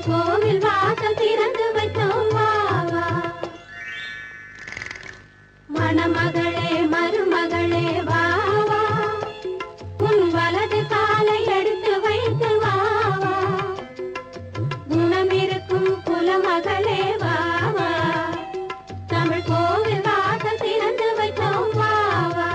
கோவில் வாசல் திறந்து வைத்தோம் வா வா. மணமகளே மருமகளே வா வா, உன் வலது காலை எடுத்து வைத்து வா வா. குணமிருக்கும் குலமகளே வா வா, தமிழ் கோவில் வாசல் திறந்து வைத்தோம் வா வா.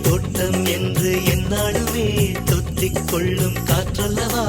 தோட்டம் என்று என்னாலுமே தொத்திக் கொள்ளும் காற்றல்லவா